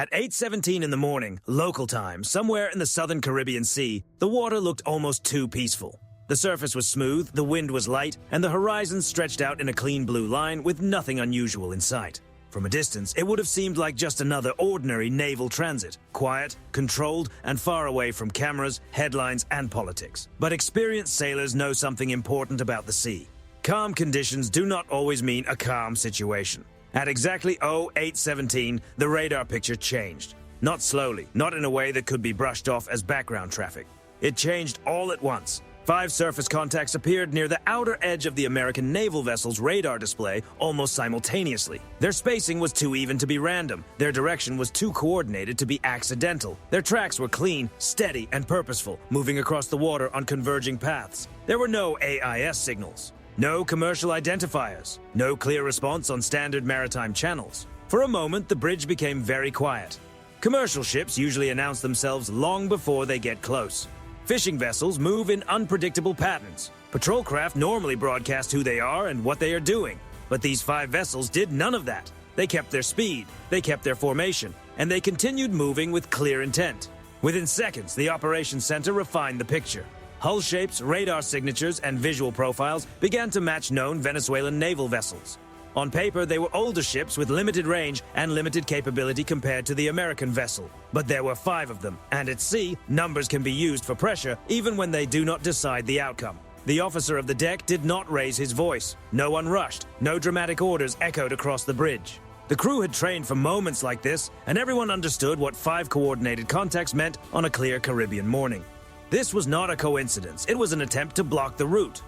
At 8:17 in the morning, local time, somewhere in the southern Caribbean Sea, the water looked almost too peaceful. The surface was smooth, the wind was light, and the horizon stretched out in a clean blue line with nothing unusual in sight. From a distance, it would have seemed like just another ordinary naval transit, quiet, controlled, and far away from cameras, headlines, and politics. But experienced sailors know something important about the sea. Calm conditions do not always mean a calm situation. At exactly 08:17, the radar picture changed. Not slowly, not in a way that could be brushed off as background traffic. It changed all at once. 5 surface contacts appeared near the outer edge of the American naval vessel's radar display almost simultaneously. Their spacing was too even to be random. Their direction was too coordinated to be accidental. Their tracks were clean, steady, and purposeful, moving across the water on converging paths. There were no AIS signals. No commercial identifiers. No clear response on standard maritime channels. For a moment, the bridge became very quiet. Commercial ships usually announce themselves long before they get close. Fishing vessels move in unpredictable patterns. Patrol craft normally broadcast who they are and what they are doing. But these 5 vessels did none of that. They kept their speed, they kept their formation, and they continued moving with clear intent. Within seconds, the operations center refined the picture. Hull shapes, radar signatures, and visual profiles began to match known Venezuelan naval vessels. On paper, they were older ships with limited range and limited capability compared to the American vessel. But there were 5 of them, and at sea, numbers can be used for pressure even when they do not decide the outcome. The officer of the deck did not raise his voice. No one rushed. No dramatic orders echoed across the bridge. The crew had trained for moments like this, and everyone understood what 5 coordinated contacts meant on a clear Caribbean morning. This was not a coincidence. It was an attempt to block the route.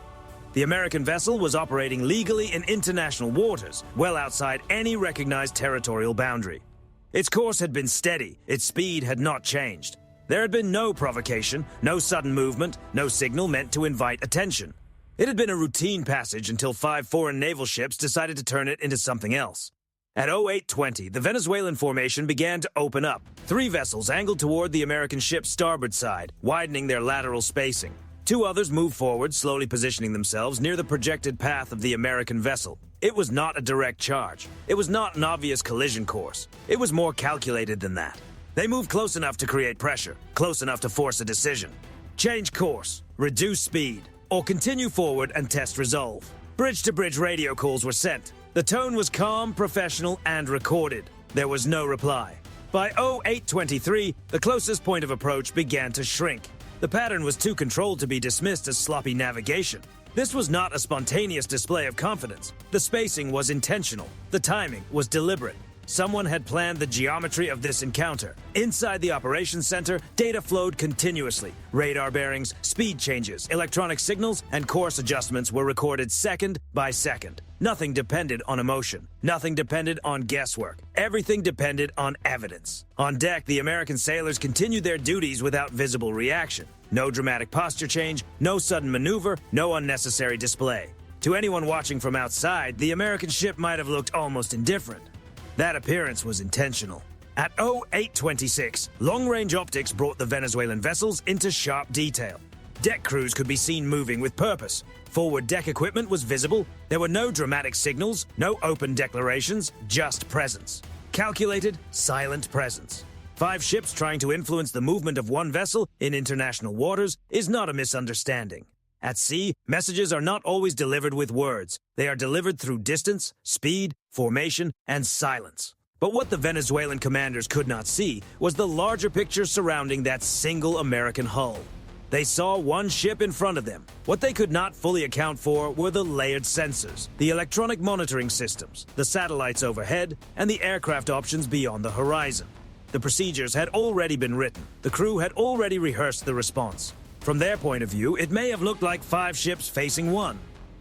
The American vessel was operating legally in international waters, well outside any recognized territorial boundary. Its course had been steady. Its speed had not changed. There had been no provocation, no sudden movement, no signal meant to invite attention. It had been a routine passage until 5 foreign naval ships decided to turn it into something else. At 08:20, the Venezuelan formation began to open up. 3 vessels angled toward the American ship's starboard side, widening their lateral spacing. 2 others moved forward, slowly positioning themselves near the projected path of the American vessel. It was not a direct charge. It was not an obvious collision course. It was more calculated than that. They moved close enough to create pressure, close enough to force a decision. Change course, reduce speed, or continue forward and test resolve. Bridge-to-bridge radio calls were sent. The tone was calm, professional, and recorded. There was no reply. By 08:23, the closest point of approach began to shrink. The pattern was too controlled to be dismissed as sloppy navigation. This was not a spontaneous display of confidence. The spacing was intentional. The timing was deliberate. Someone had planned the geometry of this encounter. Inside the operations center, data flowed continuously. Radar bearings, speed changes, electronic signals, and course adjustments were recorded second by second. Nothing depended on emotion. Nothing depended on guesswork. Everything depended on evidence. On deck, the American sailors continued their duties without visible reaction. No dramatic posture change, no sudden maneuver, no unnecessary display. To anyone watching from outside, the American ship might have looked almost indifferent. That appearance was intentional. At 08:26, long-range optics brought the Venezuelan vessels into sharp detail. Deck crews could be seen moving with purpose. Forward deck equipment was visible. There were no dramatic signals, no open declarations, just presence. Calculated, silent presence. 5 ships trying to influence the movement of one vessel in international waters is not a misunderstanding. At sea, messages are not always delivered with words. They are delivered through distance, speed, formation, and silence. But what the Venezuelan commanders could not see was the larger picture surrounding that single American hull. They saw one ship in front of them. What they could not fully account for were the layered sensors, the electronic monitoring systems, the satellites overhead, and the aircraft options beyond the horizon. The procedures had already been written. The crew had already rehearsed the response. From their point of view, it may have looked like 5 ships facing one.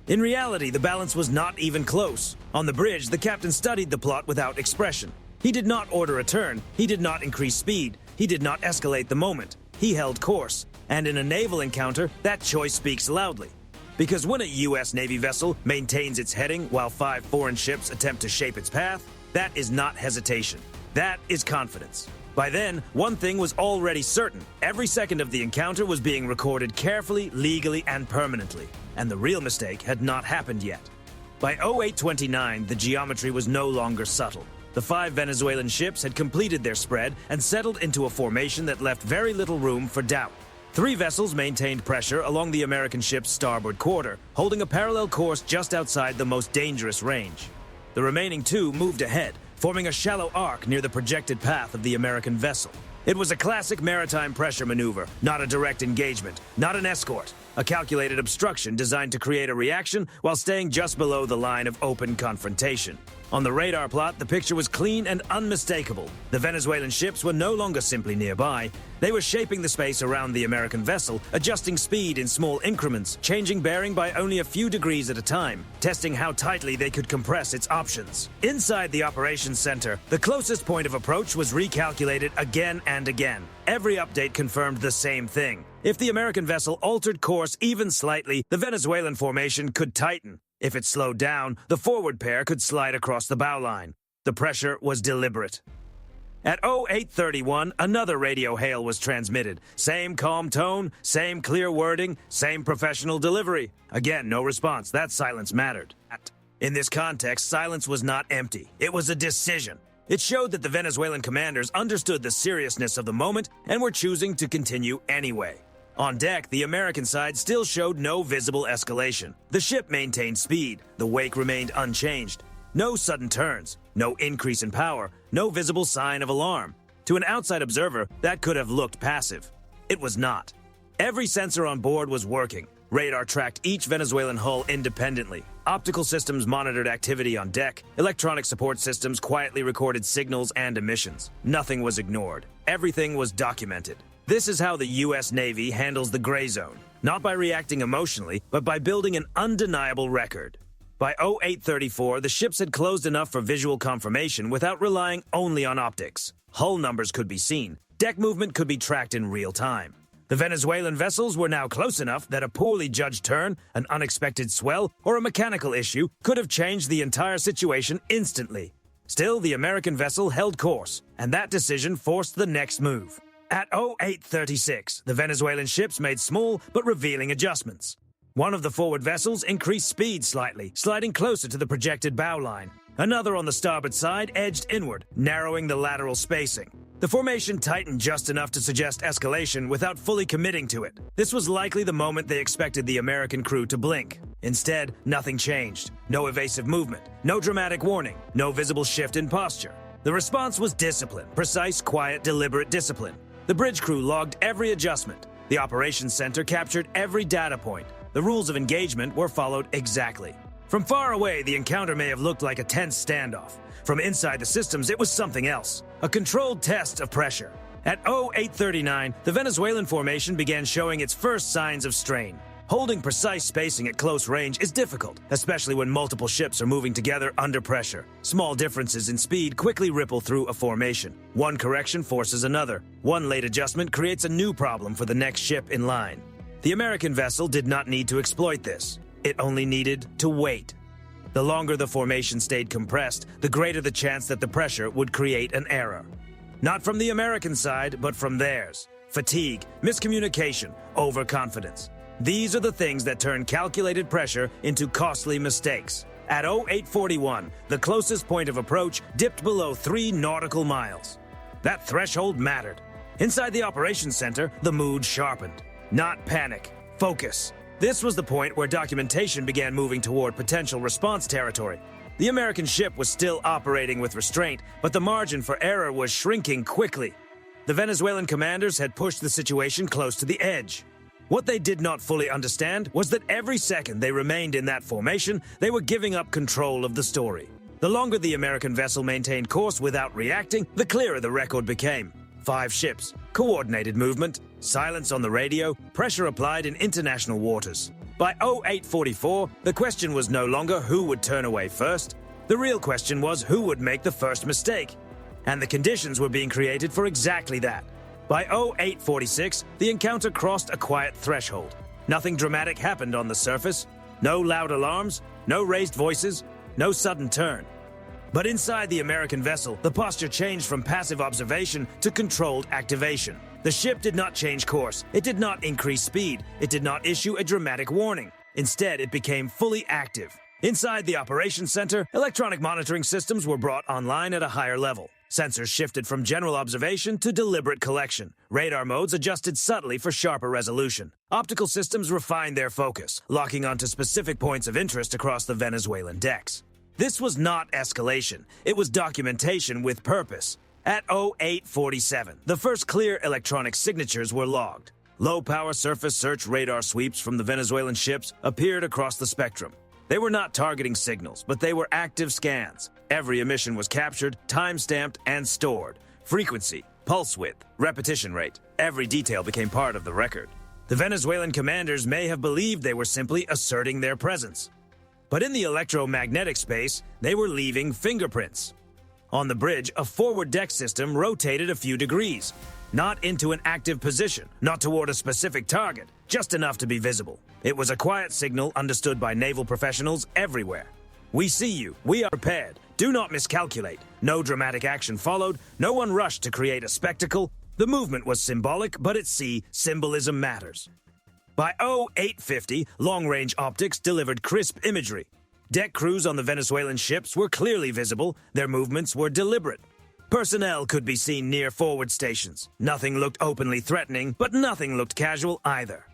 In reality, the balance was not even close. On the bridge, the captain studied the plot without expression. He did not order a turn. He did not increase speed. He did not escalate the moment. He held course. And in a naval encounter, that choice speaks loudly. Because when a U.S. Navy vessel maintains its heading while 5 foreign ships attempt to shape its path, that is not hesitation. That is confidence. By then, one thing was already certain. Every second of the encounter was being recorded carefully, legally, and permanently. And the real mistake had not happened yet. By 08:29, the geometry was no longer subtle. The 5 Venezuelan ships had completed their spread and settled into a formation that left very little room for doubt. 3 vessels maintained pressure along the American ship's starboard quarter, holding a parallel course just outside the most dangerous range. The remaining 2 moved ahead, forming a shallow arc near the projected path of the American vessel. It was a classic maritime pressure maneuver, not a direct engagement, not an escort. A calculated obstruction designed to create a reaction while staying just below the line of open confrontation. On the radar plot, the picture was clean and unmistakable. The Venezuelan ships were no longer simply nearby. They were shaping the space around the American vessel, adjusting speed in small increments, changing bearing by only a few degrees at a time, testing how tightly they could compress its options. Inside the operations center, the closest point of approach was recalculated again and again. Every update confirmed the same thing. If the American vessel altered course even slightly, the Venezuelan formation could tighten. If it slowed down, the forward pair could slide across the bow line. The pressure was deliberate. At 0831, another radio hail was transmitted. Same calm tone, same clear wording, same professional delivery. Again, no response. That silence mattered. In this context, silence was not empty. It was a decision. It showed that the Venezuelan commanders understood the seriousness of the moment and were choosing to continue anyway. On deck, the American side still showed no visible escalation. The ship maintained speed. The wake remained unchanged. No sudden turns, no increase in power, no visible sign of alarm. To an outside observer, that could have looked passive. It was not. Every sensor on board was working. Radar tracked each Venezuelan hull independently. Optical systems monitored activity on deck. Electronic support systems quietly recorded signals and emissions. Nothing was ignored. Everything was documented. This is how the U.S. Navy handles the gray zone, not by reacting emotionally, but by building an undeniable record. By 0834, the ships had closed enough for visual confirmation without relying only on optics. Hull numbers could be seen. Deck movement could be tracked in real time. The Venezuelan vessels were now close enough that a poorly judged turn, an unexpected swell, or a mechanical issue could have changed the entire situation instantly. Still, the American vessel held course, and that decision forced the next move. At 0836, the Venezuelan ships made small but revealing adjustments. One of the forward vessels increased speed slightly, sliding closer to the projected bow line. Another on the starboard side edged inward, narrowing the lateral spacing. The formation tightened just enough to suggest escalation without fully committing to it. This was likely the moment they expected the American crew to blink. Instead, nothing changed. No evasive movement, no dramatic warning, no visible shift in posture. The response was discipline, precise, quiet, deliberate discipline. The bridge crew logged every adjustment. The operations center captured every data point. The rules of engagement were followed exactly. From far away, the encounter may have looked like a tense standoff. From inside the systems, it was something else. A controlled test of pressure. At 0839, the Venezuelan formation began showing its first signs of strain. Holding precise spacing at close range is difficult, especially when multiple ships are moving together under pressure. Small differences in speed quickly ripple through a formation. One correction forces another. One late adjustment creates a new problem for the next ship in line. The American vessel did not need to exploit this. It only needed to wait. The longer the formation stayed compressed, the greater the chance that the pressure would create an error. Not from the American side, but from theirs. Fatigue, miscommunication, overconfidence. These are the things that turn calculated pressure into costly mistakes. At 0841, the closest point of approach dipped below 3 nautical miles. That threshold mattered. Inside the operations center, the mood sharpened. Not panic, focus. This was the point where documentation began moving toward potential response territory. The American ship was still operating with restraint, but the margin for error was shrinking quickly. The Venezuelan commanders had pushed the situation close to the edge. What they did not fully understand was that every second they remained in that formation, they were giving up control of the story. The longer the American vessel maintained course without reacting, the clearer the record became. 5 ships, coordinated movement, silence on the radio, pressure applied in international waters. By 0844, the question was no longer who would turn away first. The real question was who would make the first mistake. And the conditions were being created for exactly that. By 0846, the encounter crossed a quiet threshold. Nothing dramatic happened on the surface. No loud alarms, no raised voices, no sudden turn. But inside the American vessel, the posture changed from passive observation to controlled activation. The ship did not change course. It did not increase speed. It did not issue a dramatic warning. Instead, it became fully active. Inside the operations center, electronic monitoring systems were brought online at a higher level. Sensors shifted from general observation to deliberate collection. Radar modes adjusted subtly for sharper resolution. Optical systems refined their focus, locking onto specific points of interest across the Venezuelan decks. This was not escalation. It was documentation with purpose. At 0847, the first clear electronic signatures were logged. Low-power surface search radar sweeps from the Venezuelan ships appeared across the spectrum. They were not targeting signals, but they were active scans. Every emission was captured, time-stamped, and stored. Frequency, pulse width, repetition rate, every detail became part of the record. The Venezuelan commanders may have believed they were simply asserting their presence. But in the electromagnetic space, they were leaving fingerprints. On the bridge, a forward deck system rotated a few degrees. Not into an active position, not toward a specific target, just enough to be visible. It was a quiet signal understood by naval professionals everywhere. We see you. We are prepared. Do not miscalculate. No dramatic action followed. No one rushed to create a spectacle. The movement was symbolic, but at sea, symbolism matters. By 0850, long-range optics delivered crisp imagery. Deck crews on the Venezuelan ships were clearly visible. Their movements were deliberate. Personnel could be seen near forward stations. Nothing looked openly threatening, but nothing looked casual either.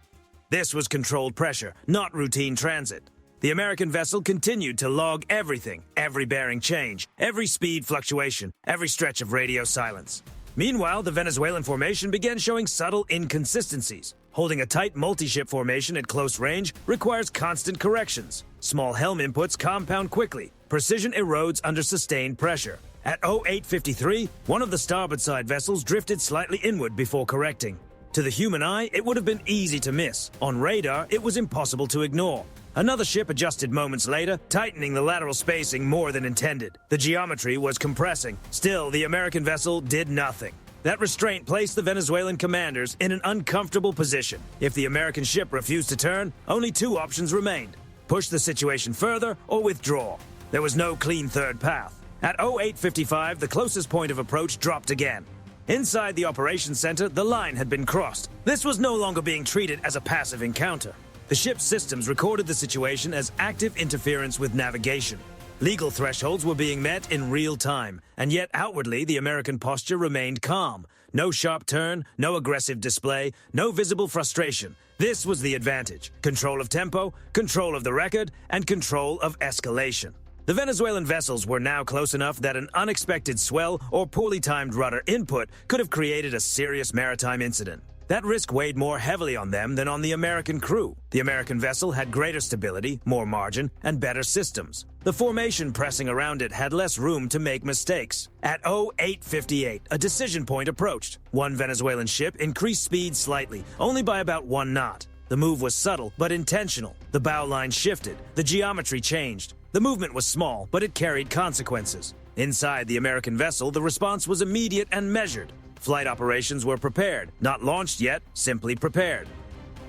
This was controlled pressure, not routine transit. The American vessel continued to log everything, every bearing change, every speed fluctuation, every stretch of radio silence. Meanwhile, the Venezuelan formation began showing subtle inconsistencies. Holding a tight multi-ship formation at close range requires constant corrections. Small helm inputs compound quickly. Precision erodes under sustained pressure. At 0853, one of the starboard side vessels drifted slightly inward before correcting. To the human eye, it would have been easy to miss. On radar, it was impossible to ignore. Another ship adjusted moments later, tightening the lateral spacing more than intended. The geometry was compressing. Still, the American vessel did nothing. That restraint placed the Venezuelan commanders in an uncomfortable position. If the American ship refused to turn, only two options remained: push the situation further or withdraw. There was no clean third path. At 0855, the closest point of approach dropped again. Inside the operations center, the line had been crossed. This was no longer being treated as a passive encounter. The ship's systems recorded the situation as active interference with navigation. Legal thresholds were being met in real time, and yet outwardly the American posture remained calm. No sharp turn, no aggressive display, no visible frustration. This was the advantage: control of tempo, control of the record, and control of escalation. The Venezuelan vessels were now close enough that an unexpected swell or poorly timed rudder input could have created a serious maritime incident. That risk weighed more heavily on them than on the American crew. The American vessel had greater stability, more margin, and better systems. The formation pressing around it had less room to make mistakes. At 0858, a decision point approached. One Venezuelan ship increased speed slightly, only by about 1 knot. The move was subtle, but intentional. The bow line shifted. The geometry changed. The movement was small, but it carried consequences. Inside the American vessel, the response was immediate and measured. Flight operations were prepared, not launched yet, simply prepared.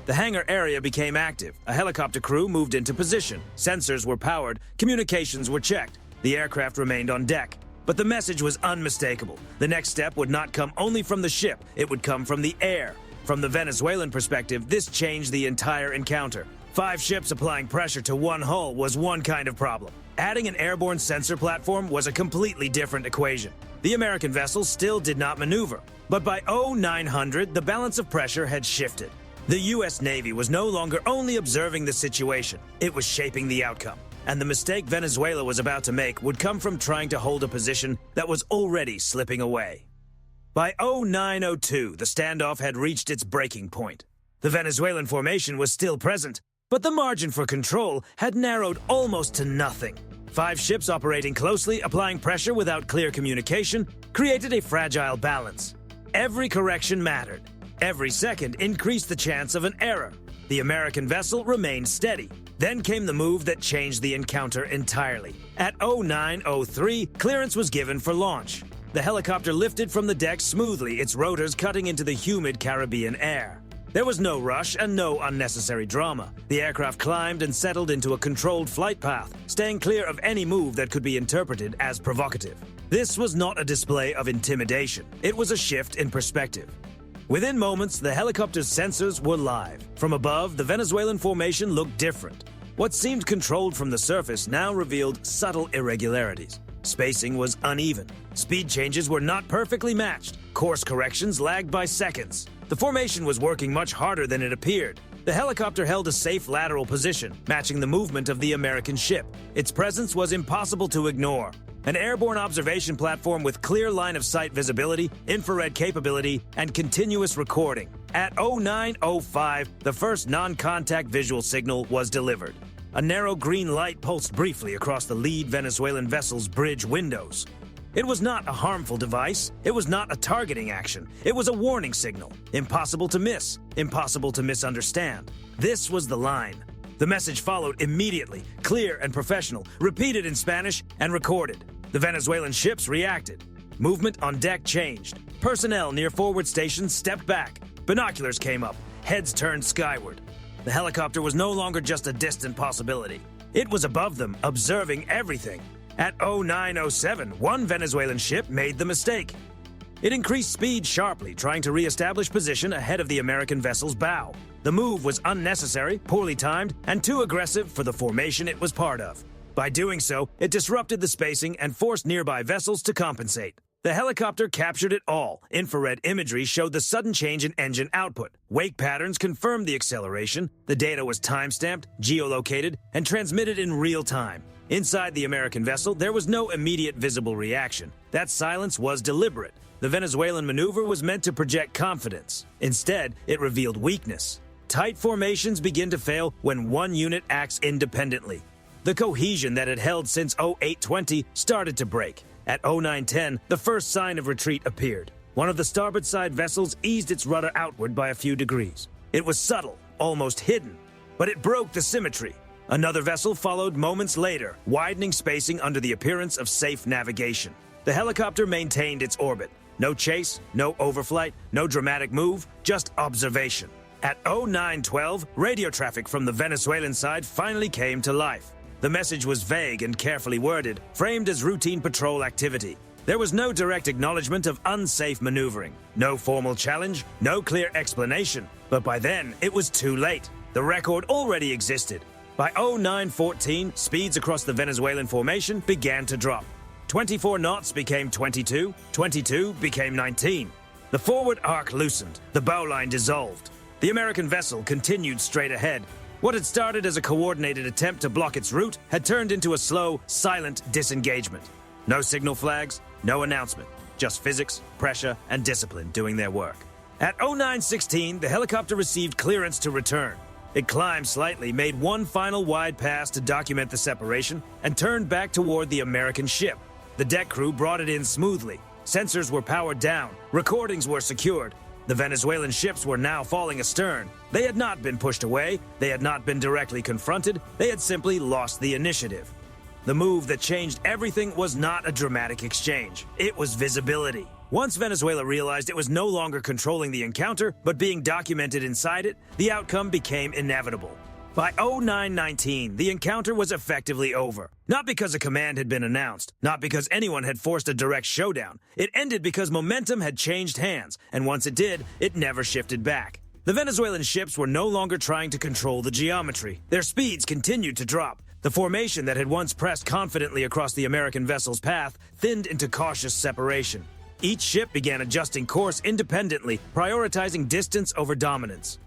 The hangar area became active. A helicopter crew moved into position. Sensors were powered. Communications were checked. The aircraft remained on deck. But the message was unmistakable. The next step would not come only from the ship, it would come from the air. From the Venezuelan perspective, this changed the entire encounter. 5 ships applying pressure to one hull was one kind of problem. Adding an airborne sensor platform was a completely different equation. The American vessel still did not maneuver, but by 0900, the balance of pressure had shifted. The U.S. Navy was no longer only observing the situation, it was shaping the outcome. And the mistake Venezuela was about to make would come from trying to hold a position that was already slipping away. By 0902, the standoff had reached its breaking point. The Venezuelan formation was still present, but the margin for control had narrowed almost to nothing. 5 ships operating closely, applying pressure without clear communication, created a fragile balance. Every correction mattered. Every second increased the chance of an error. The American vessel remained steady. Then came the move that changed the encounter entirely. At 0903, clearance was given for launch. The helicopter lifted from the deck smoothly, its rotors cutting into the humid Caribbean air. There was no rush and no unnecessary drama. The aircraft climbed and settled into a controlled flight path, staying clear of any move that could be interpreted as provocative. This was not a display of intimidation. It was a shift in perspective. Within moments, the helicopter's sensors were live. From above, the Venezuelan formation looked different. What seemed controlled from the surface now revealed subtle irregularities. Spacing was uneven. Speed changes were not perfectly matched. Course corrections lagged by seconds. The formation was working much harder than it appeared. The helicopter held a safe lateral position, matching the movement of the American ship. Its presence was impossible to ignore. An airborne observation platform with clear line-of-sight visibility, infrared capability, and continuous recording. At 09:05, the first non-contact visual signal was delivered. A narrow green light pulsed briefly across the lead Venezuelan vessel's bridge windows. It was not a harmful device. It was not a targeting action. It was a warning signal. Impossible to miss. Impossible to misunderstand. This was the line. The message followed immediately, clear and professional, repeated in Spanish and recorded. The Venezuelan ships reacted. Movement on deck changed. Personnel near forward stations stepped back. Binoculars came up. Heads turned skyward. The helicopter was no longer just a distant possibility. It was above them, observing everything. At 09:07, one Venezuelan ship made the mistake. It increased speed sharply, trying to re-establish position ahead of the American vessel's bow. The move was unnecessary, poorly timed, and too aggressive for the formation it was part of. By doing so, it disrupted the spacing and forced nearby vessels to compensate. The helicopter captured it all. Infrared imagery showed the sudden change in engine output. Wake patterns confirmed the acceleration. The data was time-stamped, geolocated, and transmitted in real time. Inside the American vessel, there was no immediate visible reaction. That silence was deliberate. The Venezuelan maneuver was meant to project confidence. Instead, it revealed weakness. Tight formations begin to fail when one unit acts independently. The cohesion that had held since 0820 started to break. At 0910, the first sign of retreat appeared. One of the starboard side vessels eased its rudder outward by a few degrees. It was subtle, almost hidden, but it broke the symmetry. Another vessel followed moments later, widening spacing under the appearance of safe navigation. The helicopter maintained its orbit. No chase, no overflight, no dramatic move, just observation. At 0912, radio traffic from the Venezuelan side finally came to life. The message was vague and carefully worded, framed as routine patrol activity. There was no direct acknowledgement of unsafe maneuvering, no formal challenge, no clear explanation. But by then, it was too late. The record already existed. By 0914, speeds across the Venezuelan formation began to drop. 24 knots became 22, 22 became 19. The forward arc loosened, the bowline dissolved. The American vessel continued straight ahead. What had started as a coordinated attempt to block its route had turned into a slow, silent disengagement. No signal flags, no announcement, just physics, pressure, and discipline doing their work. At 0916, the helicopter received clearance to return. It climbed slightly, made one final wide pass to document the separation, and turned back toward the American ship. The deck crew brought it in smoothly. Sensors were powered down, recordings were secured. The Venezuelan ships were now falling astern. They had not been pushed away, they had not been directly confronted, they had simply lost the initiative. The move that changed everything was not a dramatic exchange. It was visibility. Once Venezuela realized it was no longer controlling the encounter, but being documented inside it, the outcome became inevitable. By 0919, the encounter was effectively over. Not because a command had been announced, not because anyone had forced a direct showdown. It ended because momentum had changed hands, and once it did, it never shifted back. The Venezuelan ships were no longer trying to control the geometry. Their speeds continued to drop. The formation that had once pressed confidently across the American vessel's path thinned into cautious separation. Each ship began adjusting course independently, prioritizing distance over dominance.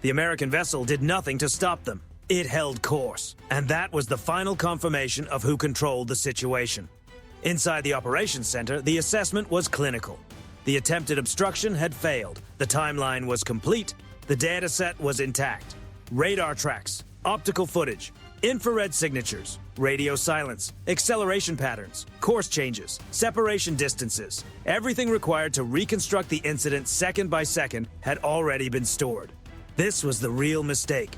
The American vessel did nothing to stop them. It held course, and that was the final confirmation of who controlled the situation. Inside the operations center, the assessment was clinical. The attempted obstruction had failed. The timeline was complete. The data set was intact. Radar tracks, optical footage, infrared signatures, radio silence, acceleration patterns, course changes, separation distances. Everything required to reconstruct the incident second by second had already been stored. This was the real mistake.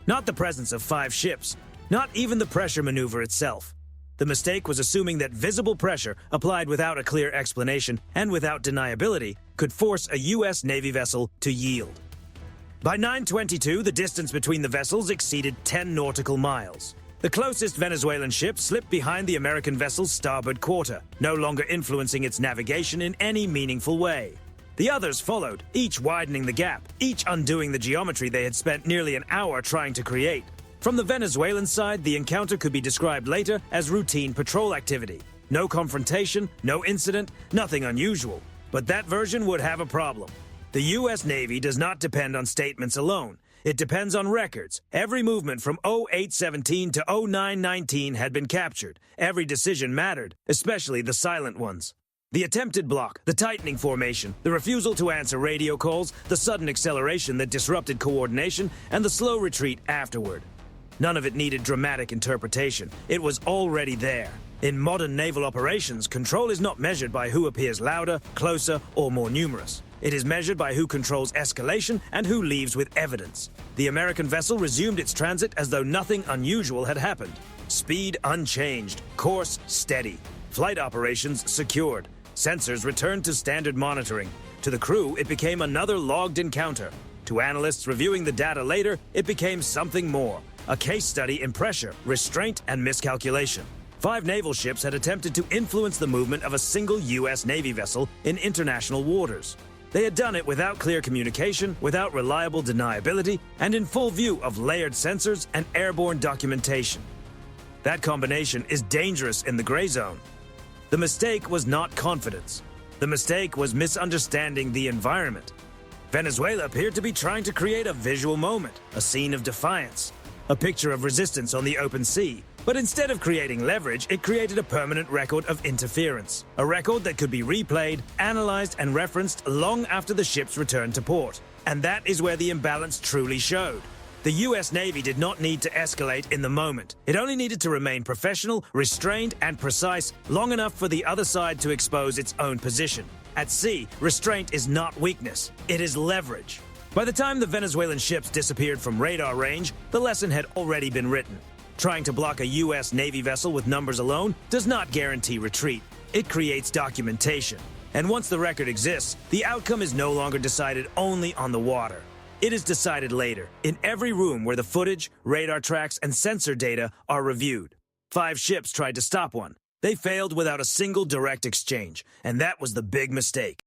Not the presence of 5 ships, not even the pressure maneuver itself. The mistake was assuming that visible pressure applied without a clear explanation and without deniability could force a U.S. Navy vessel to yield. By 9:22, the distance between the vessels exceeded 10 nautical miles. The closest Venezuelan ship slipped behind the American vessel's starboard quarter, no longer influencing its navigation in any meaningful way. The others followed, each widening the gap, each undoing the geometry they had spent nearly an hour trying to create. From the Venezuelan side, the encounter could be described later as routine patrol activity. No confrontation, no incident, nothing unusual. But that version would have a problem. The U.S. Navy does not depend on statements alone. It depends on records. Every movement from 0817 to 0919 had been captured. Every decision mattered, especially the silent ones. The attempted block, the tightening formation, the refusal to answer radio calls, the sudden acceleration that disrupted coordination, and the slow retreat afterward. None of it needed dramatic interpretation. It was already there. In modern naval operations, control is not measured by who appears louder, closer, or more numerous. It is measured by who controls escalation and who leaves with evidence. The American vessel resumed its transit as though nothing unusual had happened. Speed unchanged, course steady. Flight operations secured. Sensors returned to standard monitoring. To the crew, it became another logged encounter. To analysts reviewing the data later, it became something more. A case study in pressure, restraint, and miscalculation. 5 naval ships had attempted to influence the movement of a single U.S. Navy vessel in international waters. They had done it without clear communication, without reliable deniability, and in full view of layered sensors and airborne documentation. That combination is dangerous in the gray zone. The mistake was not confidence. The mistake was misunderstanding the environment. Venezuela appeared to be trying to create a visual moment, a scene of defiance, a picture of resistance on the open sea. But instead of creating leverage, it created a permanent record of interference. A record that could be replayed, analyzed, and referenced long after the ships returned to port. And that is where the imbalance truly showed. The U.S. Navy did not need to escalate in the moment. It only needed to remain professional, restrained, and precise long enough for the other side to expose its own position. At sea, restraint is not weakness, it is leverage. By the time the Venezuelan ships disappeared from radar range, the lesson had already been written. Trying to block a U.S. Navy vessel with numbers alone does not guarantee retreat. It creates documentation. And once the record exists, the outcome is no longer decided only on the water. It is decided later, in every room where the footage, radar tracks, and sensor data are reviewed. 5 ships tried to stop one. They failed without a single direct exchange, and that was the big mistake.